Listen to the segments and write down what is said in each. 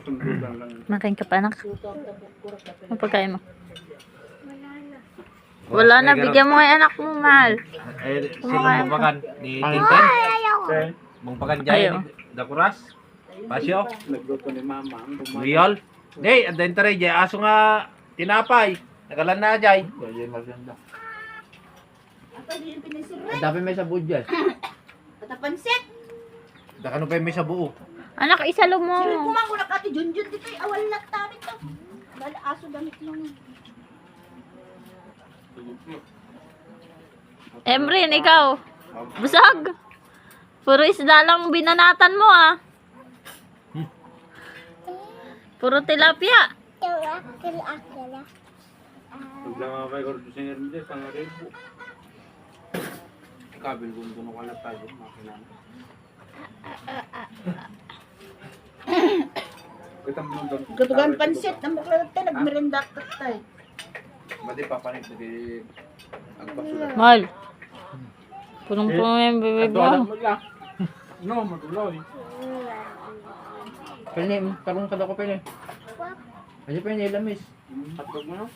Sundulan lang. Makain ka pa, anak. Ang pagkain mo? Wala na, bigyan mo kay anak mo, mahal. Eh, sila makan ni Tintin. Mong pakan Ayaw. dyan, Dakuras. Pasyo. Nagluto ni mama. Wiyol. Dey, andayin tayo dyan. Aso nga, tinapay. Nagalan na dyan. Yan maganda. Ang dami may sabu dyan. Patapansit. Dakano pa may sabu. Anak, isalo mo. Sino kumang unak ati Junjun dito ay awal lang tamit to. Bala aso damit lang. Emrin, ikaw. Busog. Puro isda lang binanatan mo, ah. Puro tilapia. Paglang kay Gordo Singer mo dyan, pang ribu. Kabil kung doon ako lang tayo. Makinan. Kita mo doon. Gatugan pansit na mukha tayo nagmerenda ka tayo. Madi papanit na di agpasulat. Mahal. Punong-puno yung bibig mo. mo lang. No, magulaw eh. Pwede, karong kada ko pwede. Kasi pwede lamis. Patog mo no?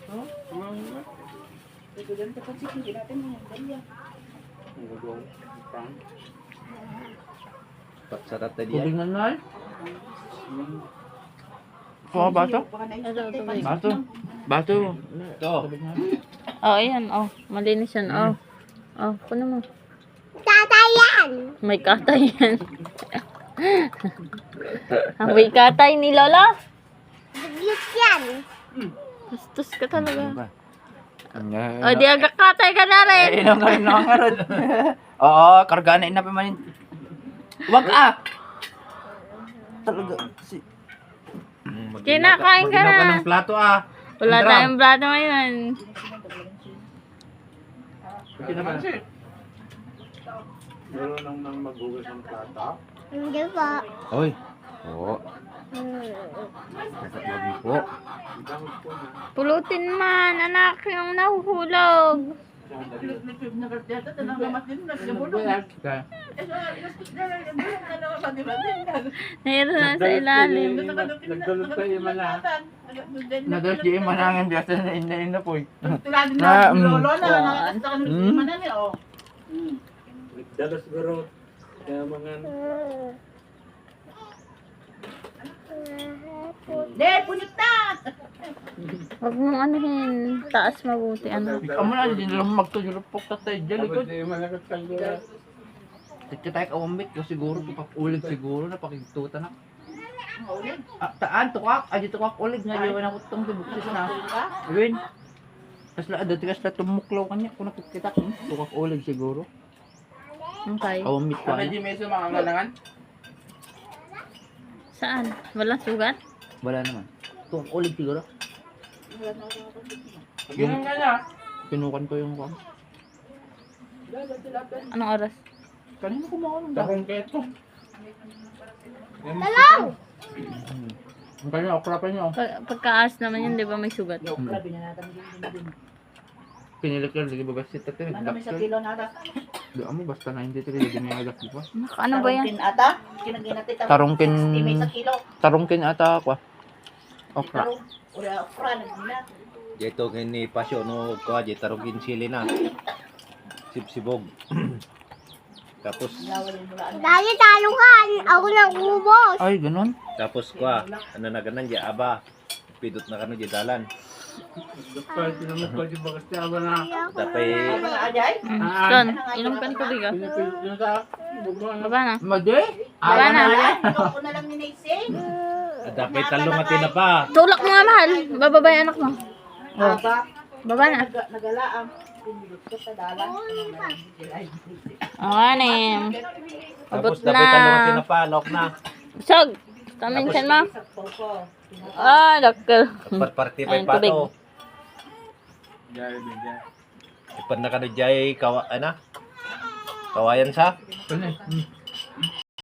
Gatugan ka pansit hindi natin mo ganyan. Ang gagaw. Pang. Sarap tayo diyan. Kulingan na Oh, bato? Bato. Bato. Ito. Oh, ayan. Oh, malinis yan. Oh. Oh, puno mo. Katayan! May katay yan. May katay ni Lola? Bastos ka talaga. O, di agak katay ka na rin. Inom ka rin nangarod. Oo, karga na inapimanin. Wag ah! Talaga. Kinakain ka Mag-inaw ka na. ng plato ah. Wala Andram. tayong plato ngayon. Meron lang nang maghugas ng plata. Oy. Oo. Wag mo po. Ang dami po na. Pulutin man, anak, yung nahuhulog. Mayroon na sa ilalim. Nagdulot kayo man na. Nadalas di manangan di asa na ina po. Tuladin na lolo na nakakasta ka ng manan eh oh. Nagdalo siguro. Kaya mga De, punit na. Huwag mong anuhin. Taas mabuti, anak. Ikaw mo na din lang magtulupok tatay dyan likod. Hindi malakas kayo. Titay ka umit ko siguro pakulig siguro na pakituta na. Taan tukak, aji tukak ulig nga yawan ako tong dibuksis na. Win. Tas la dati kas la tumuklaw kanya kung nakikita ko tukak ulig siguro. Okay. Umit ka. Medyo may sumangangalangan. Saan? Walang sugat? Wala naman. Tukak ulig siguro. Ganun nga niya. Pinukan ko yung kwan. Anong oras? Kanina kumaon. Dakong keto. Ang kanya okra pa niyo. Pagkaas naman yun, di ba may sugat? Grabe na natin din. Pinilit ka sige babasit tatay. Ano may sa kilo nada? Doon mo basta 93 di ginagalak di ba? Anak, ano ba yan? Tarungkin ata? Kinaginati Tarungkin. May sa kilo. Tarungkin ata ako. Okra. Ura okra nagina. Dito kini pasyo no ko aje tarugin sili na. Sibsibog. Tapos Dali talungan, ako nang ubos. Ay, ganun. tapos ko ano na ganan di aba. Pidot na kano di dalan. Doktor, tinamot ko di bagas niya ba na. Tapay Mga ajay. Son, inom ka ng tubig, ah. Yung sa Baba na. Madi? Baba na. Ito na lang ni Naising. tapay talong at tinapa. Tulak mo nga, mahal. Bababa yung anak mo. Aba. Baba na. Nagalaang. Pindot ko sa dalan. Oo, anim. Abot Tapos tapay talong at na. tinapa, lock na. Busog. Kaminsan mo. Sakto ko. Ah, dakkel. Party pa Ayun, tubig. pato. Jaya, bigyan. Ipan na kano jay kawa ana. Kawayan sa. Ano?